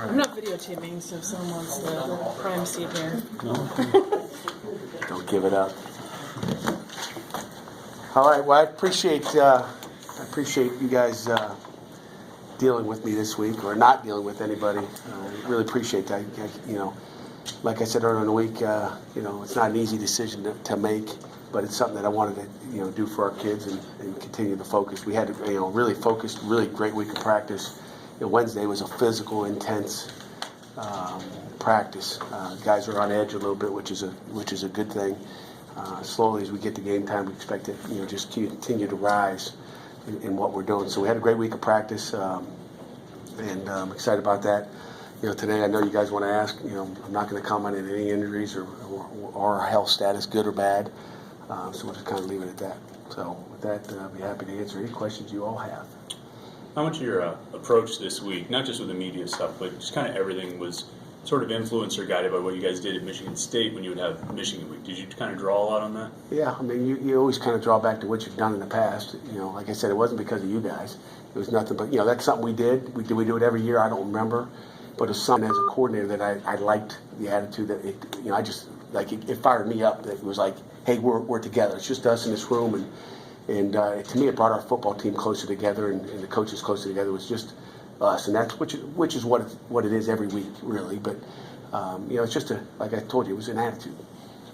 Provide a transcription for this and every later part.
I'm not videotaping, so if someone wants the prime seat here. No. Don't give it up. All right. Well, I appreciate you guys dealing with me this week, or not dealing with anybody. Really appreciate that. Like I said earlier in the week, it's not an easy decision to make, but it's something that I wanted to do for our kids and continue to focus. We had really focused, really great week of practice. Wednesday was a physical, intense practice. Guys are on edge a little bit, which is a good thing. Slowly, as we get to game time, we expect to just continue to rise in what we're doing. So we had a great week of practice, and I'm excited about that. Today I know you guys want to ask. I'm not going to comment on any injuries or our health status, good or bad. So we'll just kind of leave it at that. So with that, I'll be happy to answer any questions you all have. How much of your approach this week, not just with the media stuff, but just kind of everything, was sort of influenced or guided by what you guys did at Michigan State when you would have Michigan Week? Did you kind of draw a lot on that? Yeah, I mean, you always kind of draw back to what you've done in the past. Like I said, it wasn't because of you guys. It was nothing but, that's something we did. We do it every year. I don't remember. But it was something as a coordinator that I liked the attitude that it fired me up. That it was like, hey, we're together. It's just us in this room. And to me, it brought our football team closer together and the coaches closer together. It was just us, and that's which is what it is every week, really. But it's just like I told you, it was an attitude.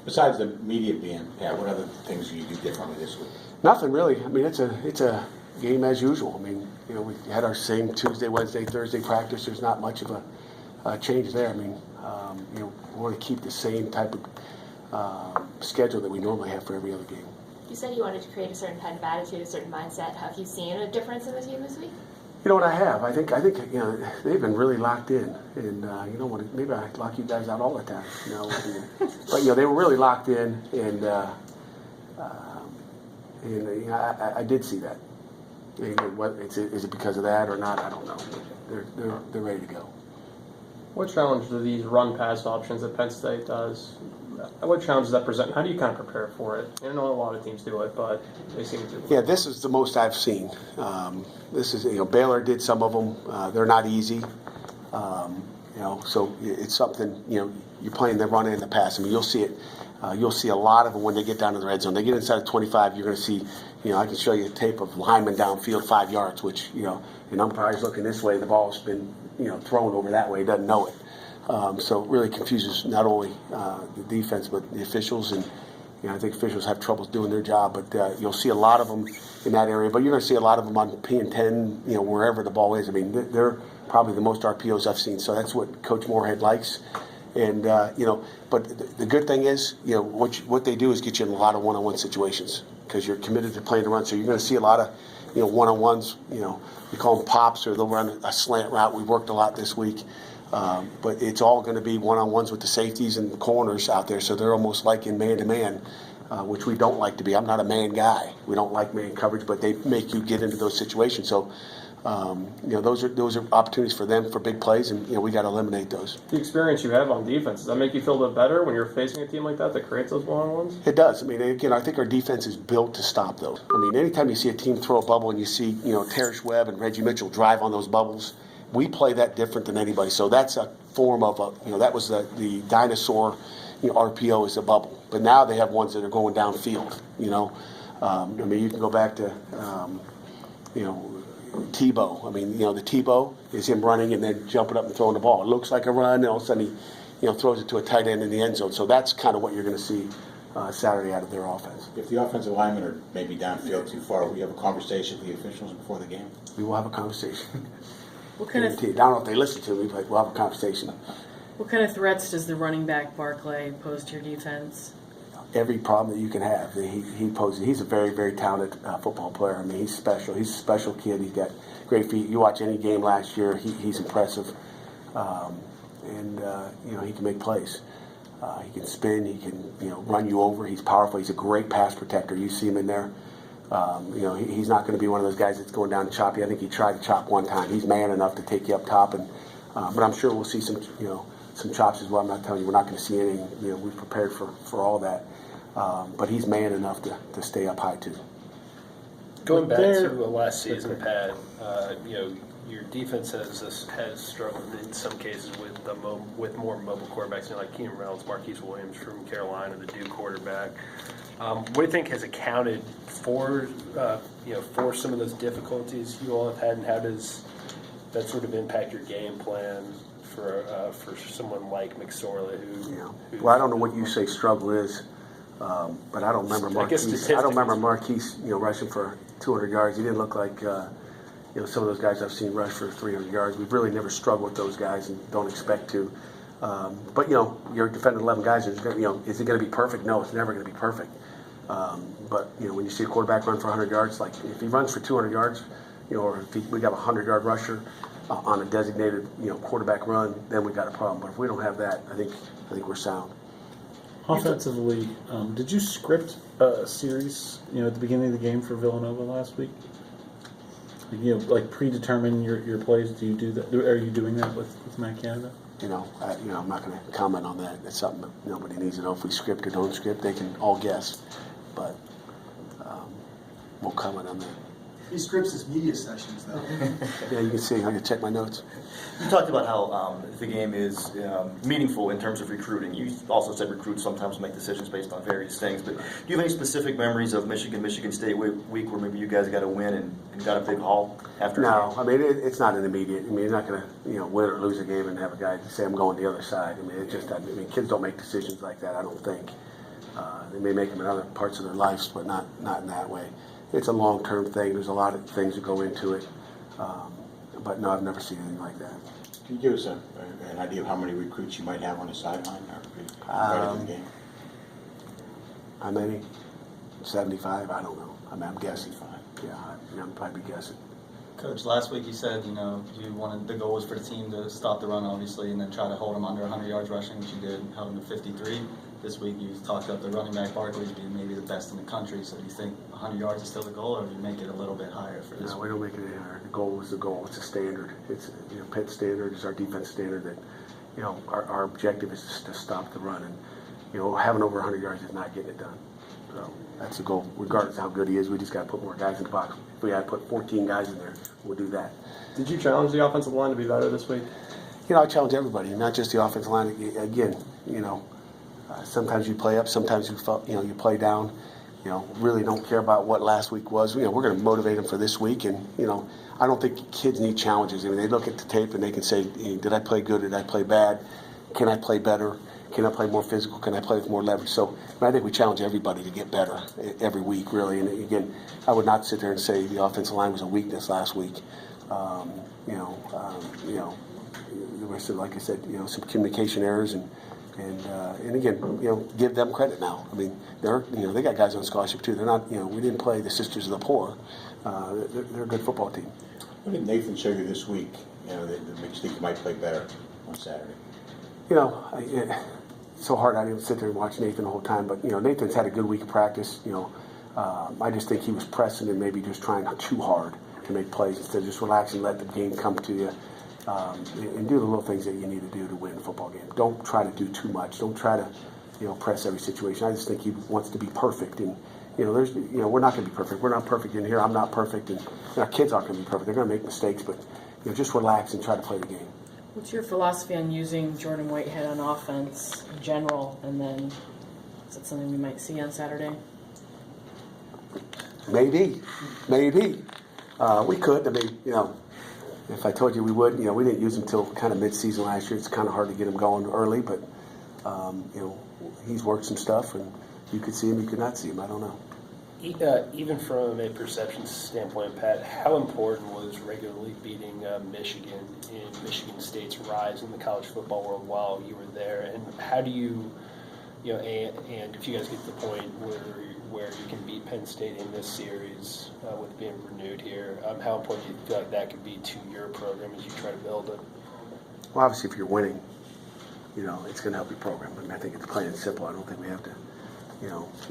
Besides the media being, what other things do you do differently this week? Nothing really. I mean, it's a game as usual. I mean, we had our same Tuesday, Wednesday, Thursday practice. There's not much of a change there. I mean, we want to keep the same type of schedule that we normally have for every other game. You said you wanted to create a certain kind of attitude, a certain mindset. Have you seen a difference in the team this week? You know what I have? I think they've been really locked in, and maybe I lock you guys out all the time, but they were really locked in, and I did see that. Is it because of that or not? I don't know. They're ready to go. What challenge do these run-pass options that Penn State does? What challenge does that present? How do you kind of prepare for it? I know a lot of teams do it, but they seem to. Yeah, this is the most I've seen. This is Baylor did some of them. They're not easy. So it's something. You're playing the run and the pass. I mean, you'll see it. You'll see a lot of them when they get down to the red zone. They get inside of 25. You're going to see. I can show you a tape of linemen downfield 5 yards, which and umpire's looking this way. The ball's been thrown over that way. He doesn't know it. So it really confuses not only the defense but the officials, and I think officials have trouble doing their job. But you'll see a lot of them in that area. But you're going to see a lot of them on P and 10, wherever the ball is. I mean, they're probably the most RPOs I've seen. So that's what Coach Moorhead likes. And but the good thing is, what they do is get you in a lot of one-on-one situations because you're committed to playing the run. So you're going to see a lot of one-on-ones. We call them pops, or they'll run a slant route. We worked a lot this week. But it's all going to be one-on-ones with the safeties and the corners out there, so they're almost like in man-to-man, which we don't like to be. I'm not a man guy. We don't like man coverage, but they make you get into those situations. So, those are opportunities for them for big plays, and we got to eliminate those. The experience you have on defense, does that make you feel a bit better when you're facing a team like that creates those one-on-ones? It does. I mean, again, I think our defense is built to stop those. I mean, anytime you see a team throw a bubble and you see Terrence Webb and Reggie Mitchell drive on those bubbles, we play that different than anybody. So that's a form of that was the dinosaur, RPO is a bubble. But now they have ones that are going downfield, I mean, you can go back to, Tebow. I mean, the Tebow is him running and then jumping up and throwing the ball. It looks like a run, and all of a sudden he, throws it to a tight end in the end zone. So that's kind of what you're going to see Saturday out of their offense. If the offensive linemen are maybe downfield too far, will you have a conversation with the officials before the game? We will have a conversation. What kind of I don't know if they listen to me, but we'll have a conversation. What kind of threats does the running back Barclay pose to your defense? Every problem that you can have, he poses. He's a very, very talented football player. I mean, he's special. He's a special kid. He's got great feet. You watch any game last year, he's impressive, and he can make plays. He can spin. He can run you over. He's powerful. He's a great pass protector. You see him in there. He's not going to be one of those guys that's going down and choppy. I think he tried to chop one time. He's man enough to take you up top, and but I'm sure we'll see some chops as well. I'm not telling you we're not going to see anything. We've prepared for all that. But he's man enough to stay up high too. Going back to last season, Pat, your defense has struggled in some cases with more mobile quarterbacks, like Keenan Reynolds, Marquise Williams from Carolina, the Duke quarterback. What do you think has accounted for for some of those difficulties you all have had, and how does that sort of impact your game plan for someone like McSorley who? Well, I don't know what you say struggle is, but I don't remember Marquise. I don't remember Marquise, rushing for 200 yards. He didn't look like some of those guys I've seen rush for 300 yards. We've really never struggled with those guys and don't expect to. But you're defending 11 guys. Is it going to be perfect? No, it's never going to be perfect. But when you see a quarterback run for 100 yards, like if he runs for 200 yards, or if we got a 100-yard rusher on a designated quarterback run, then we got a problem. But if we don't have that, I think we're sound. Offensively, did you script a series, at the beginning of the game for Villanova last week? Like predetermine your plays. Do you do that? Are you doing that with Matt Canada? I'm not going to comment on that. It's something that nobody needs to know. If we script or don't script, they can all guess. But won't comment on that. He scripts his media sessions, though. Yeah, you can see. I can check my notes. You talked about how the game is meaningful in terms of recruiting. You also said recruits sometimes make decisions based on various things. But do you have any specific memories of Michigan State week where maybe you guys got a win and got a big haul after? No, I mean it's not an immediate. I mean, you're not going to win or lose a game and have a guy say I'm going the other side. I mean, it just. I mean, kids don't make decisions like that. I don't think. They may make them in other parts of their lives, but not in that way. It's a long-term thing. There's a lot of things that go into it. But no, I've never seen anything like that. Can you give us an idea of how many recruits you might have on the sideline or right in the game? How many? 75? I don't know. I mean, I'm guessing. Yeah, I'm probably guessing. Coach, last week you said, the goal was for the team to stop the run, obviously, and then try to hold them under 100 yards rushing, which you did, held them to 53. This week you talked about the running back Barkley being maybe the best in the country. So do you think 100 yards is still the goal, or do you make it a little bit higher for this No, week? we don't make it any higher. The goal is the goal. It's a standard. It's Pitt standard is our defense standard that our objective is to stop the run, and having over 100 yards is not getting it done. So that's the goal, regardless of how good he is. We just got to put more guys in the box. If we got to put 14 guys in there, we'll do that. Did you challenge the offensive line to be better this week? I challenge everybody, not just the offensive line. Again, sometimes you play up, sometimes you play down. Really don't care about what last week was. We're going to motivate them for this week, and I don't think kids need challenges. I mean, they look at the tape and they can say, did I play good? Did I play bad? Can I play better? Can I play more physical? Can I play with more leverage? So I think we challenge everybody to get better every week, really. And again, I would not sit there and say the offensive line was a weakness last week. Like I said, some communication errors and again, give them credit now. I mean, they got guys on scholarship too. They're not, we didn't play the Sisters of the Poor. They're a good football team. What did Nathan show you this week? That makes you think you might play better on Saturday. It's so hard. I didn't sit there and watch Nathan the whole time, but Nathan's had a good week of practice. I just think he was pressing and maybe just trying too hard to make plays instead of just relax and let the game come to you. And do the little things that you need to do to win a football game. Don't try to do too much. Don't try to, press every situation. I just think he wants to be perfect, and we're not going to be perfect. We're not perfect in here. I'm not perfect, and our kids aren't going to be perfect. They're going to make mistakes, but just relax and try to play the game. What's your philosophy on using Jordan Whitehead on offense in general, and then is that something we might see on Saturday? Maybe. We could. I mean, if I told you we would, we didn't use him until kind of mid-season last year. It's kind of hard to get him going early, but he's worked some stuff, and you could see him, you could not see him. I don't know. Even from a perception standpoint, Pat, how important was regularly beating Michigan in Michigan State's rise in the college football world while you were there? And how do you, and if you guys get to the point where you can beat Penn State in this series with being renewed here, how important do you feel like that could be to your program as you try to build it? Well, obviously, if you're winning, it's going to help your program. I mean, I think it's plain and simple. I don't think we have to,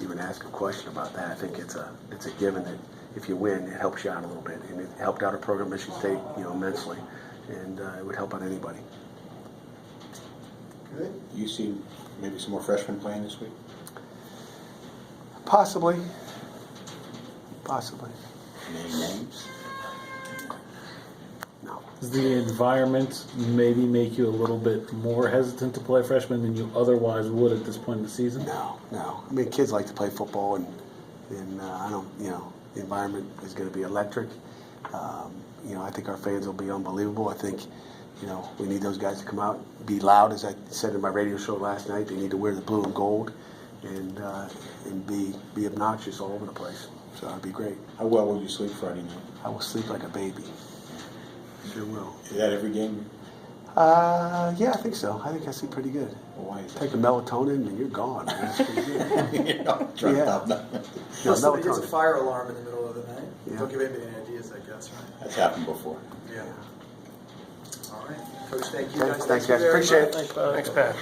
even ask a question about that. I think it's a given that if you win, it helps you out a little bit, and it helped out our program, Michigan State, immensely, and it would help out anybody. Good. You see maybe some more freshmen playing this week? Possibly. Any names? No. Does the environment maybe make you a little bit more hesitant to play freshmen than you otherwise would at this point in the season? No. I mean, kids like to play football, and I don't. The environment is going to be electric. I think our fans will be unbelievable. I think, we need those guys to come out, be loud, as I said in my radio show last night. They need to wear the blue and gold, and be obnoxious all over the place. So it'd be great. How well will you sleep Friday night? I will sleep like a baby. Sure will. Is that every game? Yeah, I think so. I think I sleep pretty good. Well, why is Take a melatonin and you're gone. Man. That's pretty good. that? Trying Yeah. to top that. No, Plus, somebody gets a melatonin. fire alarm in the middle of the night. Yeah. Don't give anybody any ideas, I guess, right? That's happened before. Yeah. All right. Coach, thank you Thanks, guys. guys. very Appreciate much. it. Thanks, Pat.